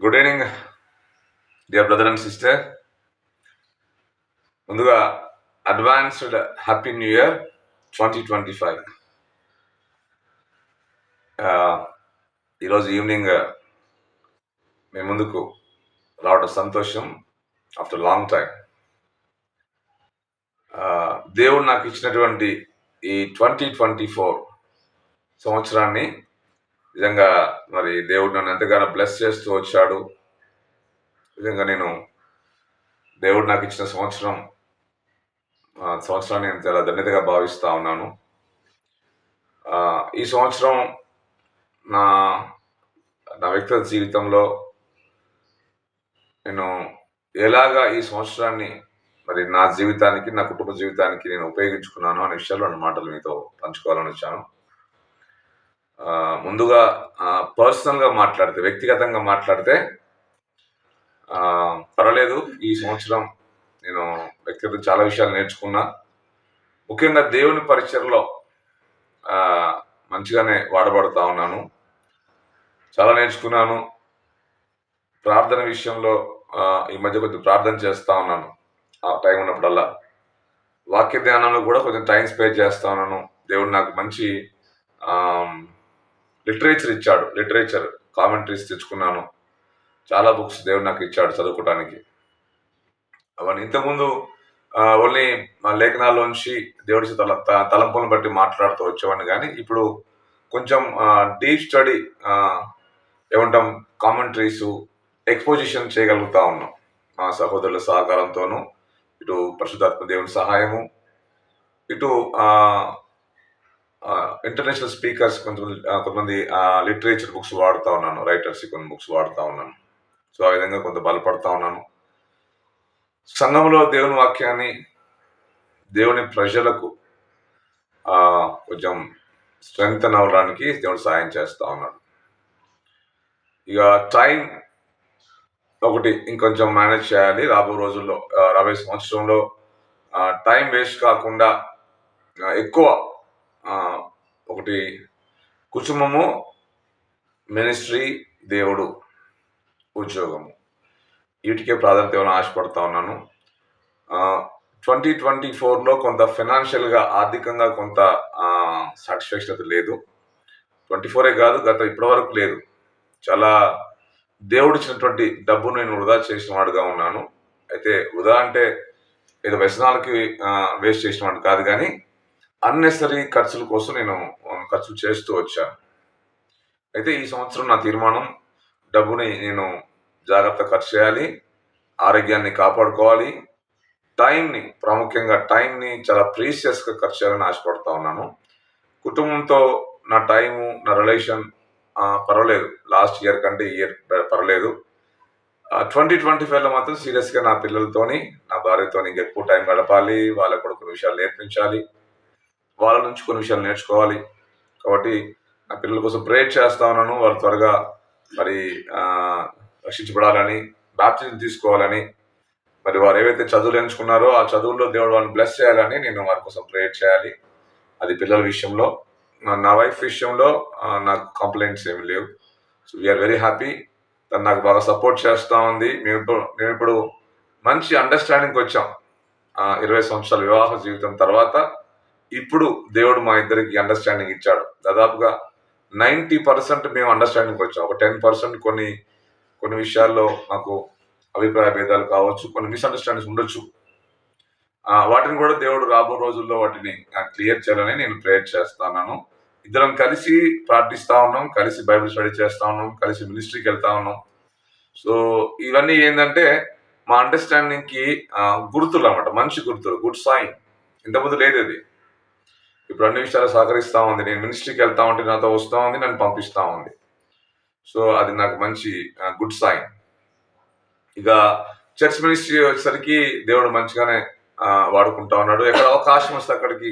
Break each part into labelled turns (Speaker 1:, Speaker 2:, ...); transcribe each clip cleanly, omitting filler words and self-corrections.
Speaker 1: Good evening dear brother and sister. ముందుగా advanced happy new year 2025. ఈరోజు evening మీ ముందుకు రావడం సంతోషం. ఆఫ్టర్ లాంగ్ టైం దేవుడు నాకు ఇచ్చినటువంటి ఈ 2024 సంవత్సరాన్ని నిజంగా మరి దేవుడు నన్ను ఎంతగానో బ్లెస్ చేస్తూ వచ్చాడు. నిజంగా దేవుడు నాకు ఇచ్చిన సంవత్సరాన్ని నేను చాలా ధన్యతగా భావిస్తూ ఉన్నాను. ఈ సంవత్సరం నా వ్యక్తిగత జీవితంలో నేను ఎలాగా ఈ సంవత్సరాన్ని మరి నా జీవితానికి, నా కుటుంబ జీవితానికి నేను ఉపయోగించుకున్నాను అనే విషయాలు రెండు మాటలు మీతో పంచుకోవాలని వచ్చాను. ముందుగా పర్సనల్గా మాట్లాడితే, వ్యక్తిగతంగా మాట్లాడితే పర్వాలేదు. ఈ సంవత్సరం నేను వ్యక్తిగత చాలా విషయాలు నేర్చుకున్నా. ముఖ్యంగా దేవుని పరిచయలో మంచిగానే వాడబడుతూ ఉన్నాను. చాలా నేర్చుకున్నాను. ప్రార్థన విషయంలో ఈ మధ్య కొంచెం ప్రార్థన చేస్తూ ఉన్నాను. ఆ టైం ఉన్నప్పుడల్లా వాక్య ధ్యానంలో కూడా కొంచెం టైం స్పెండ్ చేస్తూ ఉన్నాను. దేవుడు నాకు మంచి లిటరేచర్ ఇచ్చాడు. లిటరేచర్ కామెంటరీస్ తెచ్చుకున్నాను. చాలా బుక్స్ దేవుడు నాకు ఇచ్చాడు చదువుకోవడానికి. అవన్నీ ఇంతకుముందు ఓన్లీ లేఖనాల్లోంచి దేవుడి తలంపులను బట్టి మాట్లాడుతూ వచ్చేవాడిని, కానీ ఇప్పుడు కొంచెం డీప్ స్టడీ ఏమంటాం కామెంటరీస్ ఎక్స్పోజిషన్ చేయగలుగుతా ఉన్నాం. మా సహోదరుల సహకారంతోనూ, ఇటు పరిశుద్ధాత్మ దేవుని సహాయము, ఇటు ఇంటర్నేషనల్ స్పీకర్స్ కొంతమంది లిటరేచర్ బుక్స్ వాడుతూ ఉన్నాను. రైటర్స్ కొన్ని బుక్స్ వాడుతూ ఉన్నాను. సో ఆ విధంగా కొంత బలపడతా ఉన్నాను. సంఘంలో దేవుని వాక్యాన్ని, దేవుని ప్రజలకు కొంచెం స్ట్రెంగ్త్ అవ్వడానికి దేవుడు సాయం చేస్తూ ఉన్నాడు. ఇక టైం ఒకటి ఇంకొంచెం మేనేజ్ చేయాలి రాబో రోజుల్లో. రాబోయే సంవత్సరంలో టైం వేస్ట్ కాకుండా ఎక్కువ ఒకటి కుటుంబము, మినిస్ట్రీ, దేవుడు, ఉద్యోగము, వీటికే ప్రాధాన్యత ఇవ్వాలని ఆశపడతా ఉన్నాను. 2024లో కొంత ఫైనాన్షియల్గా, ఆర్థికంగా కొంత సాటిస్ఫాక్షన్ అయితే లేదు. 24 కాదు, గత ఇప్పటి వరకు లేదు. చాలా దేవుడు ఇచ్చినటువంటి డబ్బును నేను వృధా చేసిన వాడుగా ఉన్నాను. అయితే వృధా అంటే ఏదో వ్యసనాలకి వేస్ట్ చేసిన వాడు కాదు, కానీ అన్నెసరీ ఖర్చుల కోసం నేను ఖర్చులు చేస్తూ వచ్చాను. అయితే ఈ సంవత్సరం నా తీర్మానం, డబ్బుని నేను జాగ్రత్త ఖర్చు చేయాలి, ఆరోగ్యాన్ని కాపాడుకోవాలి, టైంని, ప్రాముఖ్యంగా టైంని చాలా ప్రీషియస్గా ఖర్చు చేయాలని ఆశపడుతూ ఉన్నాను. కుటుంబంతో నా టైము, నా రిలేషన్ పర్వాలేదు. లాస్ట్ ఇయర్ కంటే ఈ ఇయర్ పర్వాలేదు. 2025లో మాత్రం సీరియస్గా నా పిల్లలతోని, నా భార్యతో ఇంకెక్కువ టైం గడపాలి. వాళ్ళకు కూడా కొన్ని విషయాలు నేర్పించాలి, వాళ్ళ నుంచి కొన్ని విషయాలు నేర్చుకోవాలి. కాబట్టి నా పిల్లల కోసం ప్రేయర్ చేస్తా ఉన్నాను. వాళ్ళు త్వరగా మరి రక్షించబడాలని, బాప్టిజం తీసుకోవాలని, మరి వారు ఏవైతే చదువులు ఎంచుకున్నారో ఆ చదువుల్లో దేవుడు వాళ్ళని బ్లెస్ చేయాలని నేను వారి కోసం ప్రేయర్ చేయాలి. అది పిల్లల విషయంలో. నా వైఫ్ విషయంలో నాకు కంప్లైంట్స్ ఏమి లేవు. So we are very happy. తను నాకు బాగా సపోర్ట్ చేస్తూ ఉంది. మేము ఇప్పుడు మంచి అండర్స్టాండింగ్కి వచ్చాం. 20 సంవత్సరాల వివాహ జీవితం తర్వాత ఇప్పుడు దేవుడు మా ఇద్దరికి అండర్స్టాండింగ్ ఇచ్చాడు. దాదాపుగా 90% మేము అండర్స్టాండింగ్కి వచ్చాం. ఒక 10% కొన్ని విషయాల్లో మాకు అభిప్రాయ భేదాలు కావచ్చు, కొన్ని మిస్అండర్స్టాండింగ్స్ ఉండొచ్చు. వాటిని కూడా దేవుడు రాబో రోజుల్లో వాటిని క్లియర్ చేయాలని నేను ప్రేయర్ చేస్తున్నాను. ఇద్దరం కలిసి ప్రార్థిస్తా ఉన్నాం, కలిసి బైబిల్ స్టడీ చేస్తా ఉన్నాం, కలిసి మినిస్ట్రీకి వెళ్తా ఉన్నాం. సో ఇవన్నీ ఏంటంటే మా అండర్స్టాండింగ్కి గుర్తులు అన్నమాట, మంచి గుర్తులు, గుడ్ సైన్. ఇంతకుముందు లేదు అది. ఇప్పుడు అన్ని విషయాలు సహకరిస్తూ ఉంది. నేను మినిస్ట్రీకి వెళ్తా ఉంటే నాతో వస్తూ ఉంది, నన్ను పంపిస్తూ ఉంది. సో అది నాకు మంచి గుడ్ సైన్. ఇక చర్చ్ మినిస్ట్రీ వచ్చేసరికి దేవుడు మంచిగానే వాడుకుంటా ఉన్నాడు. ఎక్కడ అవకాశం వస్తే అక్కడికి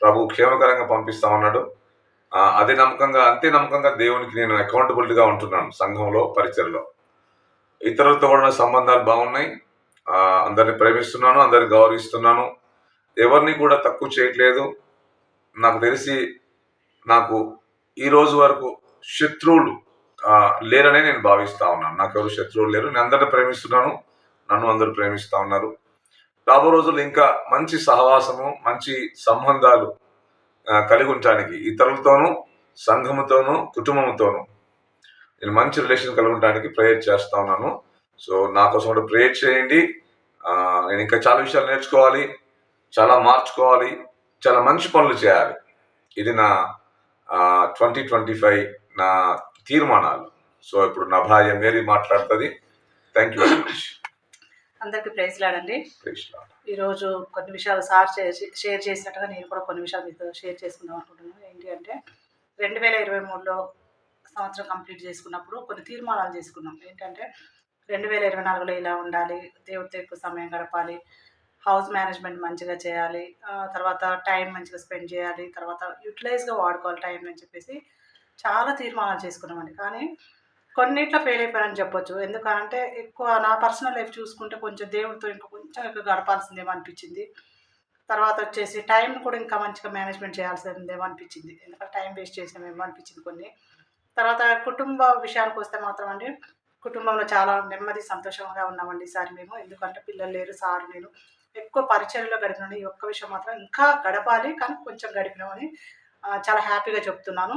Speaker 1: ప్రభు క్షేమకరంగా పంపిస్తా ఉన్నాడు. అంతే నమ్మకంగా దేవునికి నేను అకౌంటబిలిటీగా ఉంటున్నాను. సంఘంలో, పరిచయలో, ఇతరులతో కూడా సంబంధాలు బాగున్నాయి. అందరిని ప్రేమిస్తున్నాను, అందరిని గౌరవిస్తున్నాను, ఎవరిని కూడా తక్కువ చేయట్లేదు. నాకు తెలిసి నాకు ఈ రోజు వరకు శత్రువులు లేరనే నేను భావిస్తా ఉన్నాను. నాకెవరు శత్రువులు లేరు. నేను అందరిని ప్రేమిస్తున్నాను. నన్ను అందరూ ప్రేమిస్తా ఉన్నారు. రాబో రోజుల్లో ఇంకా మంచి సహవాసము, మంచి సంబంధాలు కలిగి ఉండటానికి ఇతరులతోనూ, సంఘముతోనూ, కుటుంబంతోనూ నేను మంచి రిలేషన్ కలిగి ఉండటానికి ప్రేయర్ చేస్తా ఉన్నాను. సో నా కోసం కూడా ప్రేయర్ చేయండి. నేను ఇంకా చాలా విషయాలు నేర్చుకోవాలి, చాలా మార్చుకోవాలి, చాలా మంచి పనులు చేయాలి. ఇది నా 2025 నా తీర్మానాలు. సో ఇప్పుడు నా భార్య మేరీ మాట్లాడుతుంది. Thank you very much.
Speaker 2: అందరికీ ప్రైజ్ లాడండి. ఈరోజు కొన్ని విషయాలు షేర్ చేసినట్టుగా నేను కూడా కొన్ని విషయాలు మీతో షేర్ చేసుకుందాం అనుకుంటున్నాను. ఏంటి అంటే 2023లో సంవత్సరం కంప్లీట్ చేసుకున్నప్పుడు కొన్ని తీర్మానాలు చేసుకున్నాం. ఏంటంటే 2024లో ఇలా ఉండాలి, దేవుడితో ఎక్కువ సమయం గడపాలి, హౌస్ మేనేజ్మెంట్ మంచిగా చేయాలి, తర్వాత టైం మంచిగా స్పెండ్ చేయాలి, తర్వాత యూటిలైజ్గా వాడుకోవాలి టైం అని చెప్పేసి చాలా తీర్మానాలు చేసుకున్నామండి. కానీ కొన్నిట్లో ఫెయిల్ అయిపోయానని చెప్పొచ్చు. ఎందుకంటే ఎక్కువ నా పర్సనల్ లైఫ్ చూసుకుంటే కొంచెం దేవుడితో ఇంకా కొంచెం ఎక్కువ గడపాల్సిందేమో అనిపించింది. తర్వాత వచ్చేసి టైంని కూడా ఇంకా మంచిగా మేనేజ్మెంట్ చేయాల్సిందేమో అనిపించింది. ఎందుకంటే టైం వేస్ట్ చేసినామేమో అనిపించింది కొన్ని. తర్వాత కుటుంబ విషయానికి వస్తే మాత్రం అండి, కుటుంబంలో చాలా నెమ్మది సంతోషంగా ఉన్నామండి ఈసారి మేము. ఎందుకంటే పిల్లలు లేరు, సార్ నేను ఎక్కువ పరిచర్యలో గడిపినాను. ఈ ఒక్క విషయం మాత్రం ఇంకా గడపాలి, కానీ కొంచెం గడిపినామని చాలా హ్యాపీగా చెప్తున్నాను.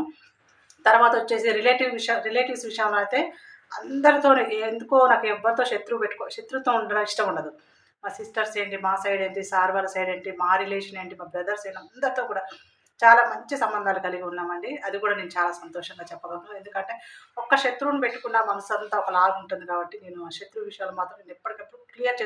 Speaker 2: తర్వాత వచ్చేసి రిలేటివ్స్ విషయంలో అయితే అందరితో ఎందుకో నాకు ఎవరితో శత్రుత్వం ఉండడం ఇష్టం ఉండదు. మా సిస్టర్స్ ఏంటి, మా సైడ్ ఏంటి, సార్ వాళ్ళ సైడ్ ఏంటి, మా రిలేషన్ ఏంటి, మా బ్రదర్స్ ఏంటి, అందరితో కూడా చాలా మంచి సంబంధాలు కలిగి ఉన్నామండి. అది కూడా నేను చాలా సంతోషంగా చెప్పగలను. ఎందుకంటే ఒక్క శత్రువుని పెట్టుకున్న మనసు అంతా ఒకలాగా ఉంటుంది కాబట్టి నేను ఆ శత్రువు విషయాలు మాత్రం నేను ఎప్పటికప్పుడు క్లియర్